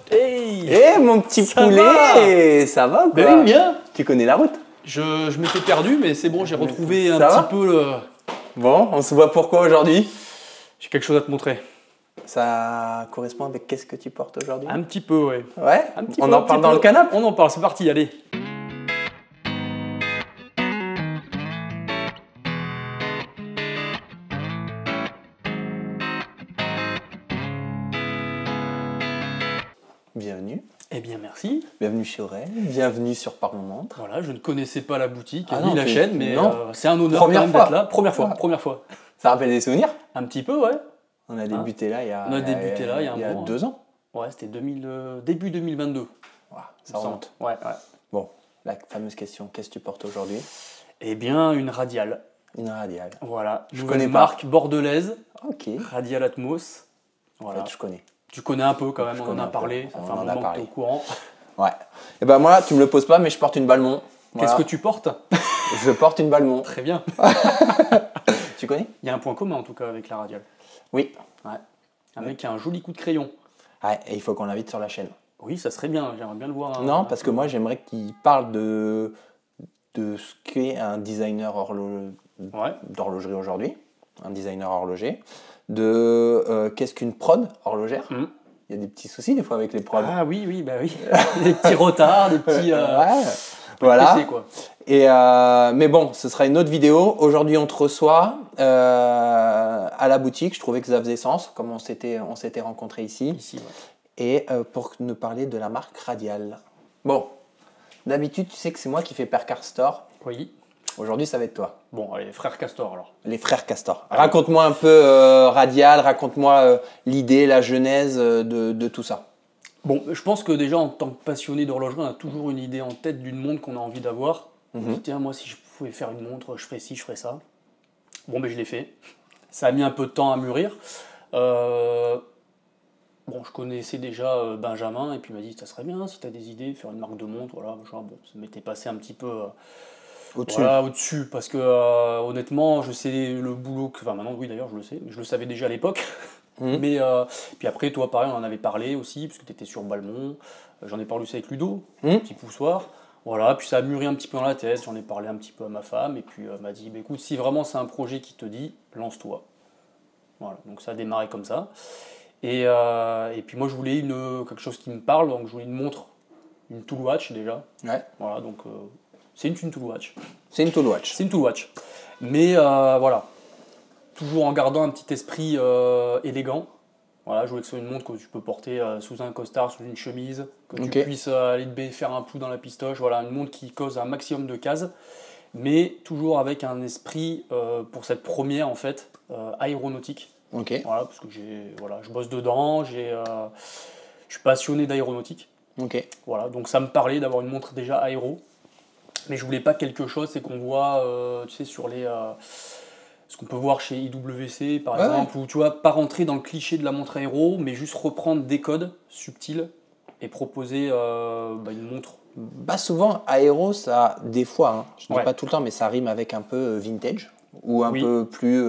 Hey, mon petit ça poulet, ça va quoi? Ben oui, bien. Tu connais la route? Je m'étais perdu, mais c'est bon, j'ai retrouvé un va petit peu le... Bon, on se voit pourquoi aujourd'hui? J'ai quelque chose à te montrer. Ça correspond avec qu'est-ce que tu portes aujourd'hui? Un petit peu, ouais. Ouais? Un petit On peu, en un parle petit dans peu. le canapé? On en parle, c'est parti, allez. Bienvenue. Eh bien, merci. Bienvenue chez Aurel, bienvenue sur Parlons Montre. Voilà, je ne connaissais pas la boutique, Ah ni non, la chaîne, mais non. c'est un honneur Première quand même fois. d'être là. Première fois, Ah. première fois. Ça rappelle des souvenirs? Un petit peu, ouais. On a débuté là il y a, On a débuté là il y a un mois. 2 ans. Ouais, c'était début 2022. Wow, ça il me semble. remonte. Ouais. Bon, la fameuse question, qu'est-ce que tu portes aujourd'hui? Eh bien, une radiale. Une radiale. Voilà, Je nouvelle connais pas. marque bordelaise, Ok. Radial Atmos. En Voilà. fait, je connais. Tu connais un peu quand même, Je on en connais a un peu. parlé, ça On fait un en a moment que parlé. t'es au courant. Ouais. Et ben moi, tu me le poses pas, mais je porte une Balmont. Voilà. Qu'est-ce que tu portes? Je porte une Balmont. Très bien. Tu connais? Il y a un point commun en tout cas avec la Radial. Oui. Ouais. Un mec qui a un joli coup de crayon. Ouais, et il faut qu'on l'invite sur la chaîne. Oui, ça serait bien, j'aimerais bien le voir. Non, parce que moi, j'aimerais qu'il parle de ce qu'est un designer Ouais. d'horlogerie aujourd'hui, un designer horloger, de qu'est-ce qu'une prod horlogère. Mhm. Il y a des petits soucis des fois avec les prods. Ah oui, bah oui. Des petits retards, des petits... Ouais, voilà. PC, quoi. Et mais bon, ce sera une autre vidéo. Aujourd'hui, on te reçoit à la boutique. Je trouvais que ça faisait sens, comme on s'était rencontrés ici. Ici, ouais. Et pour nous parler de la marque Radial. Bon, d'habitude, tu sais que c'est moi qui fais Percar Store. Oui. Aujourd'hui, ça va être toi. Bon, allez, frère Castor alors. Les frères Castor. Raconte-moi un peu Radial, raconte-moi l'idée, la genèse de tout ça. Bon, je pense que déjà en tant que passionné d'horlogerie, on a toujours une idée en tête d'une montre qu'on a envie d'avoir. On se dit, tiens, moi si je pouvais faire une montre, je ferais ci, je ferais ça. Bon, ben je l'ai fait. Ça a mis un peu de temps à mûrir. Bon, je connaissais déjà Benjamin, et puis il m'a dit, ça serait bien si tu as des idées, faire une marque de montre, voilà. Genre, bon, ça m'était passé un petit peu Au-dessus. voilà, au-dessus, parce que honnêtement, je sais le boulot que... Enfin, maintenant, oui, d'ailleurs, je le sais, mais je le savais déjà à l'époque. Mais puis après, toi, pareil, on en avait parlé aussi, parce que tu étais sur Balmont. J'en ai parlé aussi avec Ludo, petit poussoir. Voilà, puis ça a mûri un petit peu dans la tête, j'en ai parlé un petit peu à ma femme, et puis elle m'a dit, bah, écoute, si vraiment c'est un projet qui te dit, lance-toi. Voilà, donc ça a démarré comme ça. Et puis moi, je voulais quelque chose qui me parle, donc je voulais une montre, une Tool Watch déjà. Ouais. Voilà, donc c'est une Tool Watch. C'est une Tool Watch. C'est une Tool Watch. Mais voilà, toujours en gardant un petit esprit élégant. Voilà, je voulais que ce soit une montre que tu peux porter sous un costard, sous une chemise, que tu puisses aller faire un pouls dans la pistoche. Voilà, une montre qui cause un maximum de cases, mais toujours avec un esprit pour cette première en fait aéronautique. Ok. Voilà, parce que je bosse dedans, je suis passionné d'aéronautique. Ok. Voilà, donc ça me parlait d'avoir une montre déjà aéro. Mais je voulais pas quelque chose, c'est qu'on voit, tu sais, sur ce qu'on peut voir chez IWC par exemple, où tu vois, pas rentrer dans le cliché de la montre aéro, mais juste reprendre des codes subtils et proposer une montre. Bah souvent, aéro, ça, des fois, hein, je dis Ouais. pas tout le temps, mais ça rime avec un peu vintage, ou un Oui. peu plus...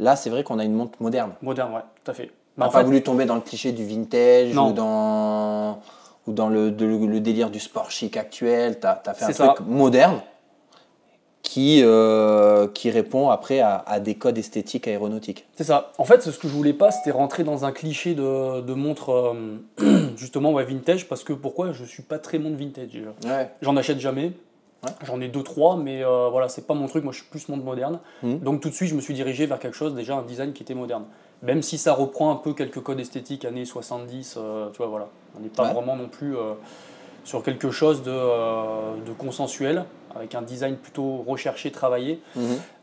Là, c'est vrai qu'on a une montre moderne. Moderne, ouais, tout à fait. On n'a pas voulu tomber dans le cliché du vintage, Non. ou dans le délire du sport chic actuel. Tu as fait un C'est truc ça. moderne qui répond après à des codes esthétiques aéronautiques. C'est ça. En fait, ce que je voulais pas, c'était rentrer dans un cliché de montre justement vintage, parce que pourquoi je suis pas très montre vintage déjà. Ouais. J'en achète jamais. Ouais. J'en ai 2-3, mais voilà, c'est pas mon truc. Moi, je suis plus montre moderne. Donc tout de suite, je me suis dirigé vers quelque chose, déjà un design qui était moderne. Même si ça reprend un peu quelques codes esthétiques années 70, tu vois, voilà. On n'est pas vraiment non plus sur quelque chose de consensuel, avec un design plutôt recherché, travaillé.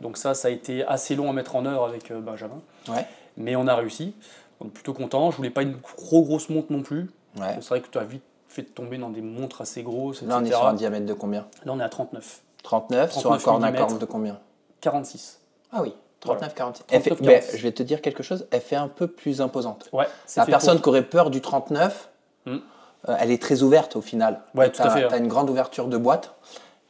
Donc ça a été assez long à mettre en œuvre avec Benjamin. Ouais. Mais on a réussi. Donc plutôt content. Je voulais pas une trop grosse montre non plus. Ouais. C'est vrai que tu as vite fait tomber dans des montres assez grosses, etc. Là, on est sur un diamètre de combien? Là, on est à 39. 39, sur un 39 corps d'un millimètres. corps de combien? 46. Ah oui, 39, Voilà. 46. 39, Ben, 46. je vais te dire quelque chose, elle fait un peu plus imposante. Ouais, c'est La fait personne pour. qui aurait peur du 39, elle est très ouverte au final. Ouais, tout à fait. Tu as une grande ouverture de boîte.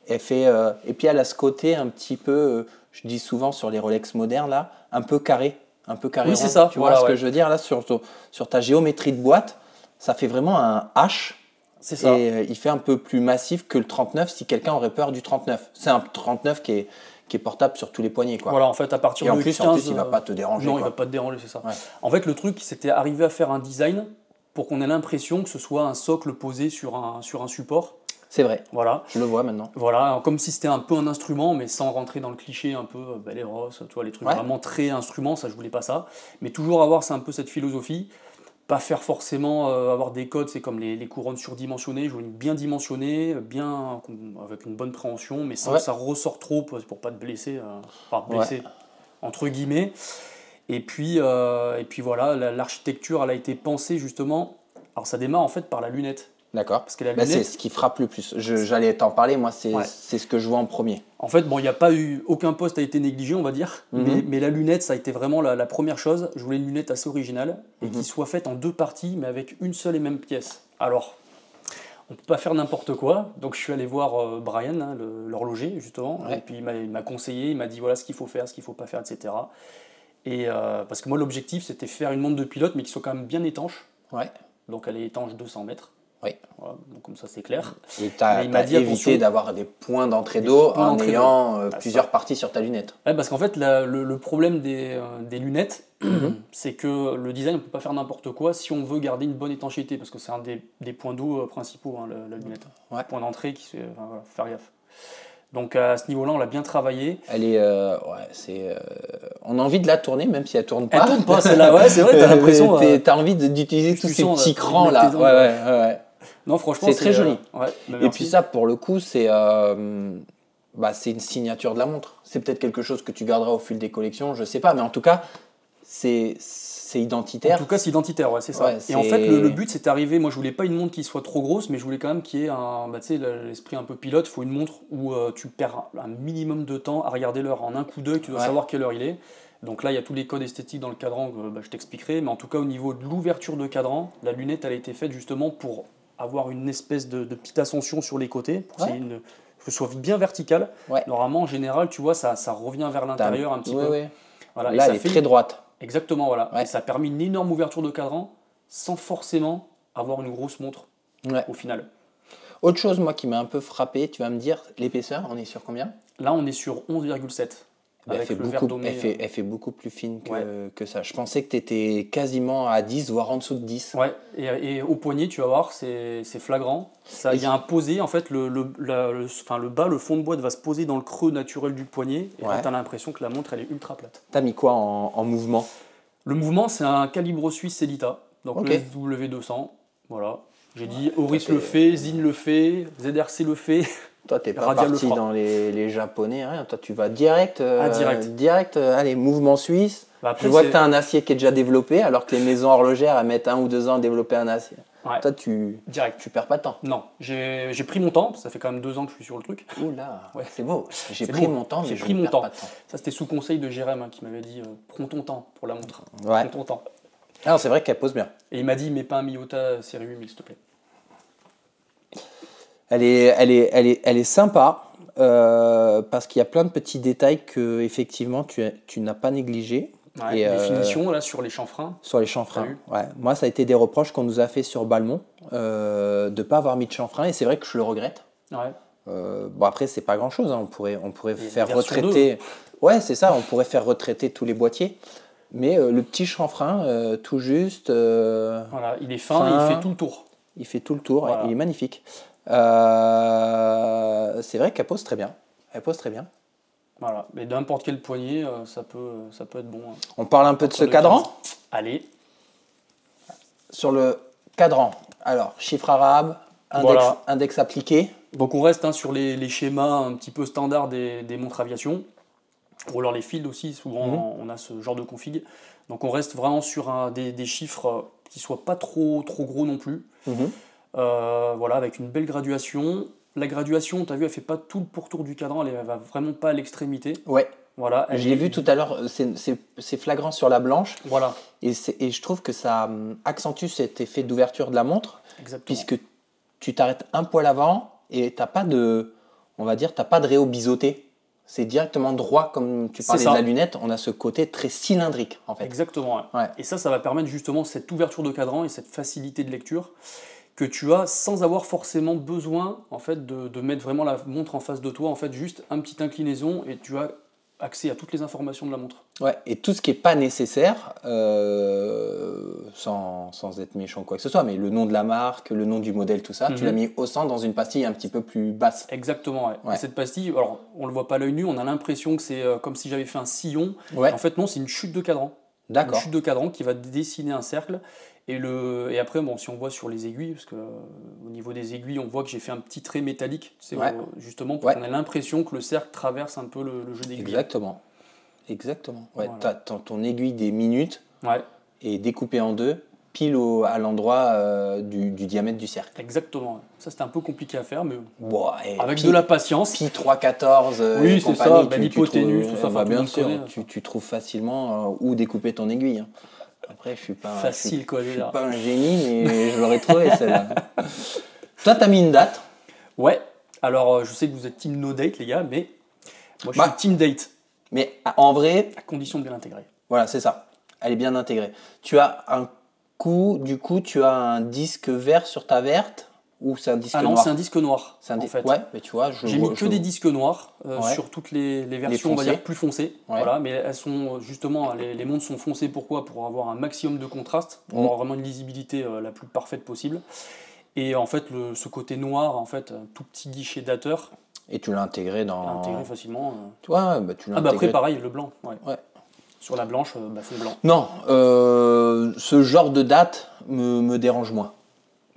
Elle fait, et puis elle a ce côté un petit peu, je dis souvent sur les Rolex modernes, là, un peu carré. Un peu carré Oui, rond. c'est ça, Tu voilà, vois ce que ouais. je veux dire là sur ta géométrie de boîte, ça fait vraiment un H. C'est ça. Et il fait un peu plus massif que le 39 si quelqu'un aurait peur du 39. C'est un 39 qui est portable sur tous les poignets, quoi. Voilà, en fait, à partir Et en de plus, 15... il va pas te déranger. Non, quoi. il va pas te déranger, c'est ça. Ouais. En fait, le truc, c'était arriver à faire un design pour qu'on ait l'impression que ce soit un socle posé sur un support. C'est vrai, Voilà. je le vois maintenant. Voilà, comme si c'était un peu un instrument, mais sans rentrer dans le cliché un peu Bell et Ross, tu vois, les trucs vraiment très instruments, ça je voulais pas ça. Mais toujours avoir un peu cette philosophie, pas faire forcément avoir des codes, c'est comme les couronnes surdimensionnées, je voulais bien dimensionné, bien avec une bonne préhension, mais sans que ça ressort trop pour pas te blesser, entre guillemets. Et puis voilà, l'architecture elle a été pensée justement, alors ça démarre en fait par la lunette. D'accord. Parce que la lunette, c'est ce qui frappe le plus. J'allais t'en parler, moi, c'est ce que je vois en premier. En fait, bon, il n'y a pas eu, aucun poste a été négligé, on va dire, mais la lunette, ça a été vraiment la première chose. Je voulais une lunette assez originale et qui soit faite en 2 parties, mais avec une seule et même pièce. Alors, on ne peut pas faire n'importe quoi, donc je suis allé voir Brian, hein, l'horloger, justement, et puis il m'a conseillé, il m'a dit voilà ce qu'il faut faire, ce qu'il ne faut pas faire, etc. Et parce que moi, l'objectif, c'était faire une montre de pilote, mais qui soit quand même bien étanche. Ouais. Donc, elle est étanche 200 mètres. Oui. Voilà, donc comme ça c'est clair. Et tu as évité d'avoir des points d'entrée d'eau en ayant plusieurs parties sur ta lunette. Ouais, parce qu'en fait, le problème des lunettes, c'est que le design, on ne peut pas faire n'importe quoi si on veut garder une bonne étanchéité, parce que c'est un des points d'eau principaux, hein, la lunette. Point d'entrée, voilà, faut faire gaffe. Donc à ce niveau-là, on l'a bien travaillé. Elle est, on a envie de la tourner, même si elle tourne pas. Elle tourne pas, celle-là, ouais, c'est vrai, t'as l'impression. T'as envie d'utiliser tous ces petits crans là. Ouais. Non, franchement, c'est très joli. Et puis ça, pour le coup, c'est une signature de la montre. C'est peut-être quelque chose que tu garderas au fil des collections, je sais pas, mais en tout cas, c'est identitaire. En tout cas, c'est identitaire, ouais, c'est ça. Et en fait, le but, c'est arrivé. Moi, je voulais pas une montre qui soit trop grosse, mais je voulais quand même qu'il y ait l'esprit un peu pilote. Il faut une montre où tu perds un minimum de temps à regarder l'heure. En un coup d'œil, tu dois savoir quelle heure il est. Donc là, il y a tous les codes esthétiques dans le cadran que je t'expliquerai. Mais en tout cas, au niveau de l'ouverture de cadran, la lunette, elle a été faite justement pour avoir une espèce de petite ascension sur les côtés, pour que ce soit bien vertical. Normalement, en général, tu vois, ça revient vers l'intérieur un petit peu. Voilà, là, elle est très droite. Exactement, voilà. Et ça a permis une énorme ouverture de cadran sans forcément avoir une grosse montre au final. Autre chose, moi, qui m'a un peu frappé, tu vas me dire, l'épaisseur, on est sur combien? Là, on est sur 11,7. Elle fait beaucoup plus fine que ça. Je pensais que tu étais quasiment à 10, voire en dessous de 10. Ouais, et au poignet, tu vas voir, c'est flagrant. Il y a un posé, en fait, le bas, le fond de boîte va se poser dans le creux naturel du poignet. Et là, tu as l'impression que la montre, elle est ultra plate. Tu as mis quoi en mouvement? Le mouvement, c'est un calibre suisse Elita. Donc le SW200. Voilà. J'ai dit, Oris le fait, Zine le fait, ZRC le fait. Toi, tu n'es pas parti dans les japonais, rien. Toi, tu vas direct. Allez, mouvement suisse. Je vois que tu as un acier qui est déjà développé, alors que les maisons horlogères, elles mettent 1 ou 2 ans à développer un acier. Ouais. Toi, tu perds pas de temps. Non, j'ai pris mon temps, ça fait quand même 2 ans que je suis sur le truc. Oula, c'est beau. J'ai pris mon temps, mais je ne perds pas de temps. Ça, c'était sous conseil de Jérém qui m'avait dit prends ton temps pour la montre. Prends ton temps. Alors, c'est vrai qu'elle pose bien. Et il m'a dit mets pas un Miyota série 8, s'il te plaît. Elle est sympa parce qu'il y a plein de petits détails que effectivement tu n'as pas négligé. Ouais, et les finitions là sur les chanfreins. Sur les chanfreins. Ouais. Moi, ça a été des reproches qu'on nous a fait sur Balmont de ne pas avoir mis de chanfrein et c'est vrai que je le regrette. Ouais. Bon après c'est pas grand chose. Hein. On pourrait faire retraiter. Ouais, c'est ça. On pourrait faire retraiter tous les boîtiers. Mais le petit chanfrein, tout juste. Voilà, il est fin et il fait tout le tour. Il fait tout le tour. Voilà. Il est magnifique. C'est vrai qu'elle pose très bien. Voilà, mais n'importe quel poignet, ça peut être bon. Hein. On parle un peu de ce cadran. Allez. Sur le cadran, alors chiffre arabe, index appliqué. Donc on reste sur les schémas un petit peu standards des montres aviation. Ou alors les fields aussi, souvent on a ce genre de config. Donc on reste vraiment sur des chiffres qui ne soient pas trop gros non plus. Voilà, avec une belle graduation. La graduation, tu as vu, elle fait pas tout le pourtour du cadran, elle va vraiment pas à l'extrémité. Ouais. Voilà, je l'ai vu tout à l'heure, c'est flagrant sur la blanche. Voilà. Et je trouve que ça accentue cet effet d'ouverture de la montre. Exactement. Puisque tu t'arrêtes un poil avant et t'as pas de réo biseauté. c'est directement droit, comme tu parlais de la lunette, on a ce côté très cylindrique en fait. Exactement, ouais. Et ça va permettre justement cette ouverture de cadran et cette facilité de lecture que tu as sans avoir forcément besoin en fait, de mettre vraiment la montre en face de toi, en fait juste un petit inclinaison et tu as accès à toutes les informations de la montre. Ouais, et tout ce qui n'est pas nécessaire, sans être méchant ou quoi que ce soit, mais le nom de la marque, le nom du modèle, tout ça, tu l'as mis au centre dans une pastille un petit peu plus basse. Exactement, ouais. Et cette pastille, alors on ne le voit pas à l'œil nu, on a l'impression que c'est comme si j'avais fait un sillon. Ouais. En fait non, c'est une chute de cadran. D'accord. Une chute de cadran qui va dessiner un cercle. Et après, bon, si on voit sur les aiguilles, parce qu'au niveau des aiguilles, on voit que j'ai fait un petit trait métallique, c'est justement pour qu'on ait l'impression que le cercle traverse un peu le jeu d'aiguilles. Exactement. Ouais, voilà. Ton aiguille des minutes est découpée en deux, pile à l'endroit du diamètre du cercle. Exactement. Ça, c'était un peu compliqué à faire, mais avec de la patience. Pi 3,14. Oui, c'est ça, l'hypoténuse, tout ça. Bien sûr, tu trouves facilement où découper ton aiguille. Après, je suis pas un génie, mais je l'aurais trouvé celle-là. Toi, t'as mis une date. Ouais. Alors, je sais que vous êtes team no date, les gars, mais moi, je suis team date. Mais en vrai, à condition de bien l'intégrer. Voilà, c'est ça. Elle est bien intégrée. Tu as tu as un disque vert sur ta verte ou c'est un disque noir? Ah non, c'est un disque noir. En fait. Ouais, mais tu vois, j'ai mis que des disques noirs sur toutes les versions, on va dire plus foncées. Voilà, mais elles sont justement, les montres sont foncées. Pourquoi? Pour avoir un maximum de contraste, pour avoir vraiment une lisibilité la plus parfaite possible. Et en fait, ce côté noir, en fait, un tout petit guichet dateur. Et tu l'as intégré intégré facilement. Tu l'as intégré. Après, pareil, le blanc. Ouais. Sur la blanche, c'est blanc. Non, ce genre de date me dérange moins.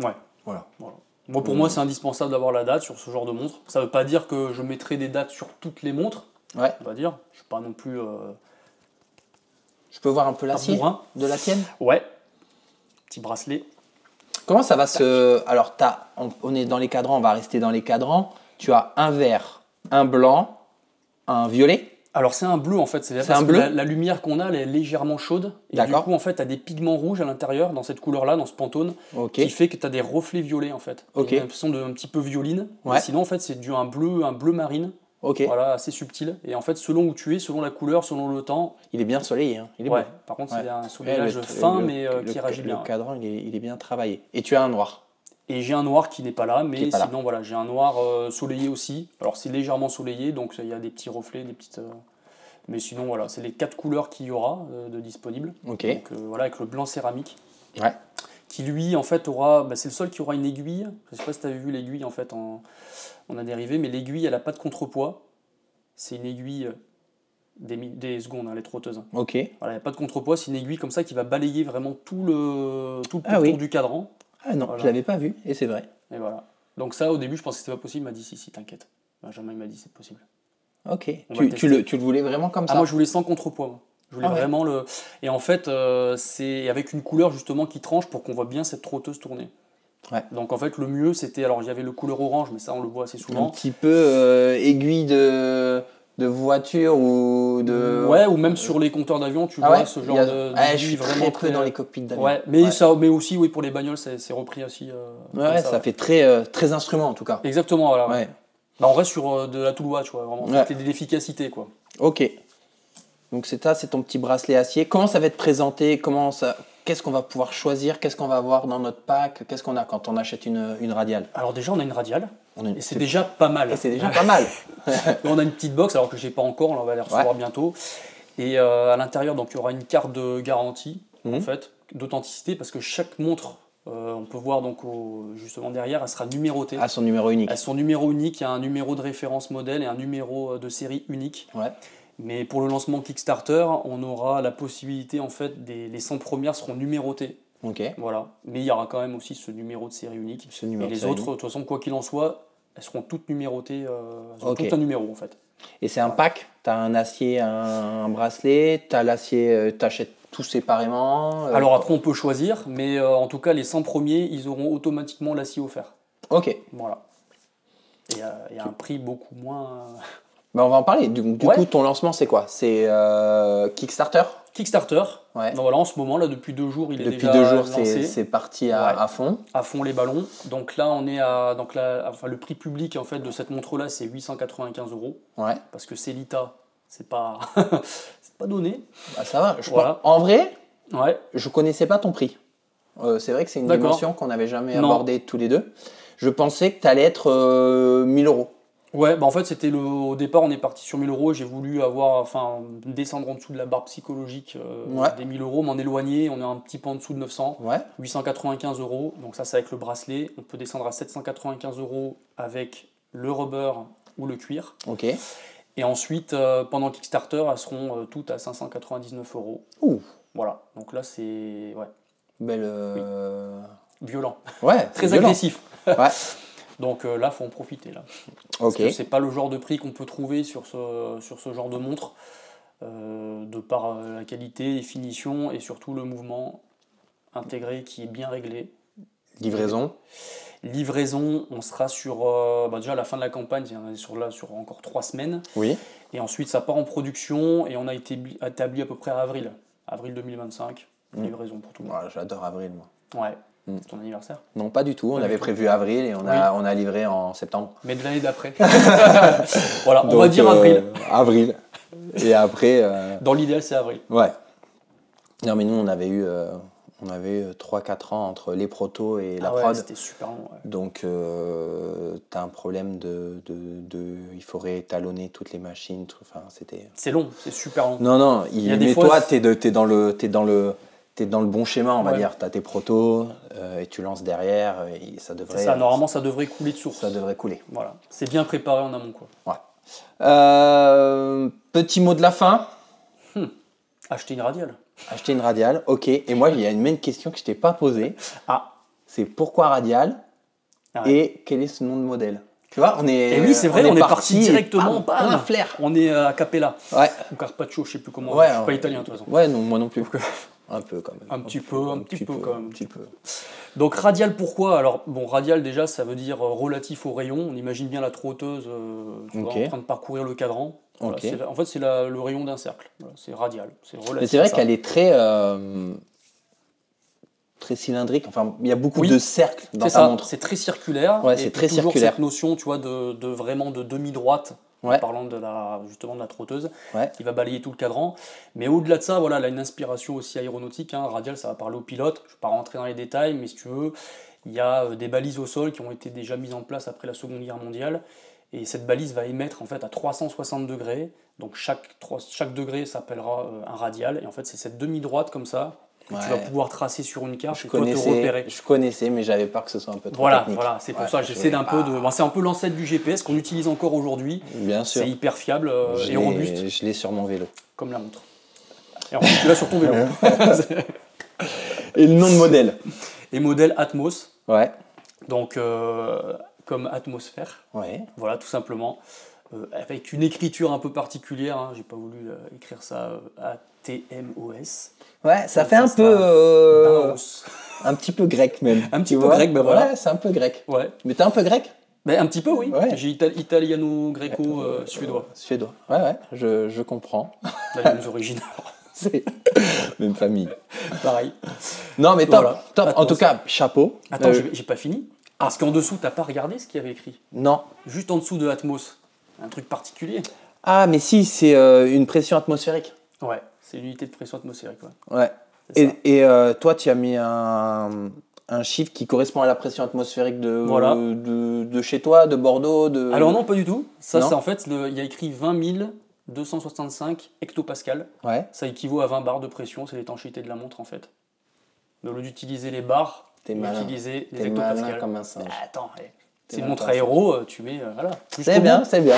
Ouais. Voilà. Moi, pour moi, c'est indispensable d'avoir la date sur ce genre de montre. Ça ne veut pas dire que je mettrai des dates sur toutes les montres. Ouais. On va dire. Je ne suis pas non plus. Je peux voir un peu l'acier de la tienne? Ouais. Petit bracelet. Comment ça va se. Alors, on est dans les cadrans, on va rester dans les cadrans. Tu as un vert, un blanc, un violet. Alors c'est un bleu en fait, c'est un bleu. La lumière qu'on a elle est légèrement chaude et du coup en fait tu as des pigments rouges à l'intérieur dans cette couleur là, dans ce Pantone, qui fait que tu as des reflets violets en fait. Une impression un petit peu violine. Sinon en fait c'est un bleu marine. Voilà, assez subtil. Et en fait selon où tu es, selon la couleur, selon le temps. Il est bien soleillé, hein. Il est beau. Par contre c'est un soleillage fin mais qui réagit bien. Le cadran il est bien travaillé. Et tu as un noir. Et j'ai un noir qui n'est pas là, mais sinon voilà, j'ai un noir soleillé aussi. Alors c'est légèrement soleillé, donc il y a des petits reflets, des petites. Mais sinon voilà, c'est les 4 couleurs qu'il y aura de disponibles. Donc voilà, avec le blanc céramique. Ouais. Qui lui en fait aura, c'est le seul qui aura une aiguille. Je sais pas si tu avais vu l'aiguille en fait on a dérivé, mais l'aiguille elle a pas de contrepoids. C'est une aiguille des secondes, les trotteuses. Ok. Voilà, il n'y a pas de contrepoids, c'est une aiguille comme ça qui va balayer vraiment tout le pourtour du cadran. Ah non, je l'avais pas vu, et c'est vrai. Et voilà. Donc ça, au début, je pensais que c'était pas possible. Il m'a dit, si, t'inquiète. Benjamin, il m'a dit, c'est possible. Ok. Tu le voulais vraiment comme ça? Moi, je voulais sans contrepoids. Moi. Je voulais vraiment le... Et en fait, c'est avec une couleur, justement, qui tranche pour qu'on voit bien cette trotteuse tourner. Ouais. Donc en fait, le mieux, c'était... Alors, il y avait le couleur orange, mais ça, on le voit assez souvent. Un petit peu aiguille de voiture ou de... Ouais, ou même sur les compteurs d'avion, tu vois ce genre de... je suis vraiment très dans les cockpits d'avion. Ouais, mais aussi, pour les bagnoles, c'est repris aussi. Ça fait très instrument, en tout cas. Exactement, voilà. Ouais. On reste sur de la Toulouse, tu vois, vraiment. C'était de l'efficacité, quoi. Ok. Donc c'est ton petit bracelet acier. Comment ça va être présenté? Qu'est-ce qu'on va pouvoir choisir? Qu'est-ce qu'on va avoir dans notre pack? Qu'est-ce qu'on a quand on achète une radiale? Alors déjà, on a une radiale. Et c'est déjà pas mal. On a une petite box, alors que je n'ai pas encore, on va les recevoir bientôt. Et à l'intérieur, donc il y aura une carte de garantie, en fait, d'authenticité, parce que chaque montre, on peut voir donc justement derrière, elle sera numérotée. À son numéro unique. À son numéro unique, il y a un numéro de référence modèle et un numéro de série unique. Ouais. Mais pour le lancement Kickstarter, on aura la possibilité, en fait, les 100 premières seront numérotées. Ok. Voilà. Mais il y aura quand même aussi ce numéro de série unique. Et les autres, de toute façon, quoi qu'il en soit, elles seront toutes numérotées. Elles ont tout un numéro, en fait. Et c'est un pack? Tu as un acier, un bracelet, tu as l'acier, tu achètes tout séparément? Alors après, on peut choisir, mais en tout cas, les 100 premiers, ils auront automatiquement l'acier offert. Ok. Voilà. Et il y a un prix beaucoup moins... Bah, on va en parler. Du coup, ton lancement, c'est quoi? C'est Kickstarter? Kickstarter. Ouais. Donc voilà, en ce moment, là, depuis 2 jours, il est depuis déjà 2 jours, lancé. C'est parti à fond. À fond les ballons. Donc là, on est à. Donc là, enfin, le prix public en fait, de cette montre-là, c'est 895 €. Ouais. Parce que c'est Lita, c'est pas, c'est pas donné. Bah, ça va. En vrai, je connaissais pas ton prix. C'est vrai que c'est une dimension qu'on n'avait jamais abordée tous les deux. Je pensais que tu allais être 1000 €. Ouais, bah en fait, au départ, on est parti sur 1000 €. J'ai voulu descendre en dessous de la barre psychologique des 1000 €, m'en éloigner. On est un petit peu en dessous de 900. Ouais. 895 €. Donc ça, c'est avec le bracelet. On peut descendre à 795 € avec le rubber ou le cuir. Ok. Et ensuite, pendant Kickstarter, elles seront toutes à 599 €. Ouh. Voilà. Donc là, c'est belle. Violent. Ouais. Très agressif. Ouais. Donc là, faut en profiter là. Parce que c'est pas le genre de prix qu'on peut trouver sur ce genre de montre, de par la qualité, les finitions et surtout le mouvement intégré qui est bien réglé. Livraison, on sera sur déjà à la fin de la campagne, on est sur encore 3 semaines. Oui. Et ensuite, ça part en production et on a été établi à peu près à avril 2025. Livraison pour tout le monde. Ouais, j'adore avril, moi. Ouais. C'est ton anniversaire? Non, pas du tout. On avait prévu avril et on a livré en septembre. Mais de l'année d'après. Voilà, on va dire avril. Avril. Et après... Dans l'idéal, c'est avril. Ouais. Non, mais nous, on avait eu 3-4 ans entre les protos et la prod. C'était super long. Ouais. Donc, tu as un problème il faut réétalonner toutes les machines. C'est long, c'est super long. Non, mais toi, tu es dans le bon schéma, on va dire. Tu as tes protos et tu lances derrière. Et ça devrait. C'est ça, normalement, ça devrait couler de source. Ça devrait couler. Voilà. C'est bien préparé en amont, quoi. Ouais. Petit mot de la fin. Acheter une radiale. Acheter une radiale, ok. Et moi, il y a une même question que je ne t'ai pas posée. C'est pourquoi radiale et quel est ce nom de modèle? Tu vois, Et oui, c'est vrai, on est parti directement plein flair. On est à Capella. Ouais. Ou Carpaccio, je sais plus comment. Ouais, je suis pas italien de toute façon. Ouais, non, moi non plus. Un peu quand même. Un petit peu quand même. Donc radial, pourquoi? Alors bon, radial déjà, ça veut dire relatif au rayon. On imagine bien la trotteuse en train de parcourir le cadran. Voilà, en fait, c'est le rayon d'un cercle. Voilà, c'est radial. C'est relatif. Mais c'est vrai qu'elle est très cylindrique. Enfin, il y a beaucoup de cercles dans ta montre. C'est très circulaire. Ouais, c'est très toujours circulaire. Cette notion, tu vois, vraiment de demi-droite. En parlant justement de la trotteuse, qui va balayer tout le cadran. Mais au-delà de ça, voilà, elle a une inspiration aussi aéronautique. Radial, ça va parler au pilote. Je ne vais pas rentrer dans les détails, mais si tu veux, il y a des balises au sol qui ont été déjà mises en place après la Seconde Guerre mondiale. Et cette balise va émettre en fait à 360 degrés. Donc chaque degré s'appellera un radial. Et en fait, c'est cette demi-droite comme ça que tu vas pouvoir tracer sur une carte et toi te repérer. Je connaissais, mais j'avais peur que ce soit un peu trop technique. Voilà, c'est pour ça. J'essaie d'un peu de. C'est un peu l'ancêtre du GPS qu'on utilise encore aujourd'hui. Bien sûr. C'est hyper fiable et robuste. Je l'ai sur mon vélo. Comme la montre. Et en fait, tu l'as sur ton vélo. Et le nom de modèle? Et modèle Atmos. Ouais. Donc, comme atmosphère. Ouais. Voilà, tout simplement. Avec une écriture un peu particulière. J'ai pas voulu écrire ça ATMOS. Ouais, ça fait un peu. Un petit peu grec même. Un petit peu grec, ben voilà. Ouais, c'est un peu grec. Ouais. Mais t'es un peu grec? Ben, un petit peu, oui. Ouais. J'ai italiano-gréco-suédois. Suédois. Ouais, je comprends. Les mêmes origines. C'est même famille. Pareil. Non, mais top. Voilà. Top. En tout cas, chapeau. Attends, j'ai pas fini. Parce qu'en dessous, t'as pas regardé ce qu'il y avait écrit? Non. Juste en dessous de Atmos. Un truc particulier. Ah, mais si, c'est une pression atmosphérique. Ouais, c'est une unité de pression atmosphérique. Ouais. Et toi, tu as mis un chiffre qui correspond à la pression atmosphérique de chez toi, de Bordeaux Alors non, pas du tout. Ça, c'est en fait, il y a écrit 20 265 hectopascals. Ouais. Ça équivaut à 20 bars de pression, c'est l'étanchéité de la montre en fait. Mais au lieu d'utiliser les bars, utiliser les hectopascals. Malin comme un singe. Attends, c'est une montre aéro, tu mets... voilà. C'est bien, c'est bien.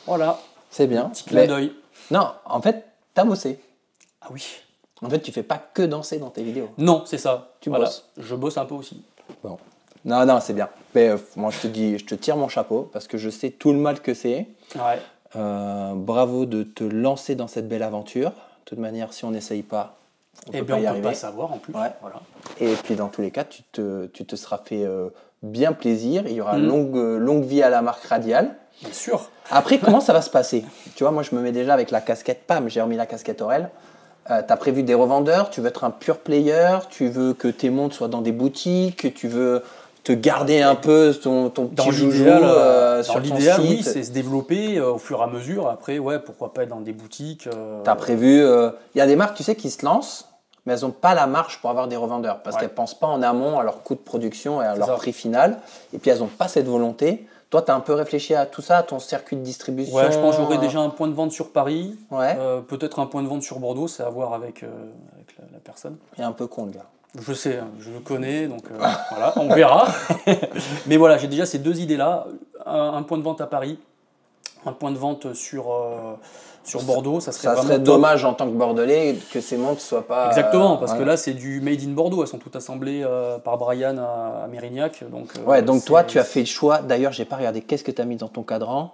Voilà. C'est bien. Petit clin d'œil. Non, en fait, t'as bossé. Ah oui. En fait, tu fais pas que danser dans tes vidéos. Non, c'est ça. Tu bosses. Je bosse un peu aussi. Bon. Non, c'est bien. Mais moi, je te tire mon chapeau parce que je sais tout le mal que c'est. Ouais. Bravo de te lancer dans cette belle aventure. De toute manière, si on n'essaye pas, on peut pas y arriver. On peut pas savoir en plus. Ouais. Voilà. Et puis, dans tous les cas, tu te seras fait bien plaisir. Il y aura longue vie à la marque Radial. Bien sûr. Après, comment ça va se passer? Tu vois, moi, je me mets déjà avec la casquette PAM, j'ai remis la casquette Aurel. Tu as prévu des revendeurs, tu veux être un pure player, tu veux que tes montres soient dans des boutiques, tu veux te garder un peu ton petit joujou sur ton site. Dans l'idéal, oui, c'est se développer au fur et à mesure. Après, ouais, pourquoi pas être dans des boutiques. Tu as prévu... Il y a des marques, tu sais, qui se lancent, mais elles n'ont pas la marge pour avoir des revendeurs parce qu'elles ne pensent pas en amont à leur coût de production et à leur prix final. Et puis, elles n'ont pas cette volonté. Toi, tu as un peu réfléchi à tout ça, à ton circuit de distribution? Ouais, je pense que j'aurai déjà un point de vente sur Paris, peut-être un point de vente sur Bordeaux, c'est à voir avec la personne. Il est un peu con, le gars. Je sais, je le connais, donc voilà, on verra. Mais voilà, j'ai déjà ces deux idées-là, un point de vente à Paris, un point de vente sur Bordeaux, ça serait dommage en tant que Bordelais que ces montres ne soient pas... Exactement, parce que là, c'est du made in Bordeaux. Elles sont toutes assemblées par Brian à Mérignac. Donc, donc toi, tu as fait le choix. D'ailleurs, je n'ai pas regardé. Qu'est-ce que tu as mis dans ton cadran?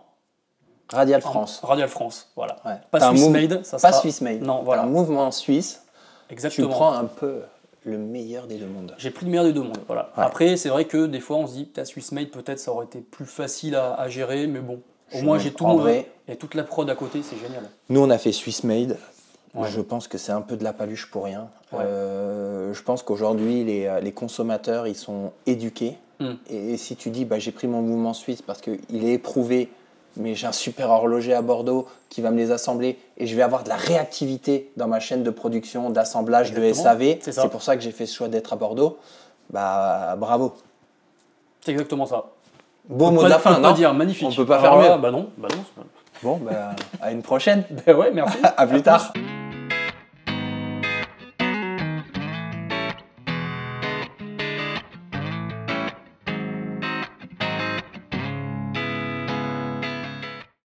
Radial France. Radial France, voilà. Ouais. Pas Swiss made. Ça pas Swiss made. Non, voilà. Un mouvement suisse. Exactement. Tu prends un peu le meilleur des deux mondes. J'ai pris le meilleur des deux mondes, voilà. Ouais. Après, c'est vrai que des fois, on se dit, peut-être Swiss made, peut-être ça aurait été plus facile à gérer, mais bon. Au moins, j'ai tout et toute la prod à côté, c'est génial. Nous, on a fait Swiss made. Ouais. Je pense que c'est un peu de la paluche pour rien. Ouais. Je pense qu'aujourd'hui, les consommateurs, ils sont éduqués. Et si tu dis, j'ai pris mon mouvement suisse parce qu'il est éprouvé, mais j'ai un super horloger à Bordeaux qui va me les assembler et je vais avoir de la réactivité dans ma chaîne de production, d'assemblage de SAV. C'est pour ça que j'ai fait ce choix d'être à Bordeaux. Bravo. C'est exactement ça. Beau mot de la fin, non? Dire magnifique. On peut pas faire mieux. Bah non. Bon, à une prochaine. Ouais, merci. À plus tard.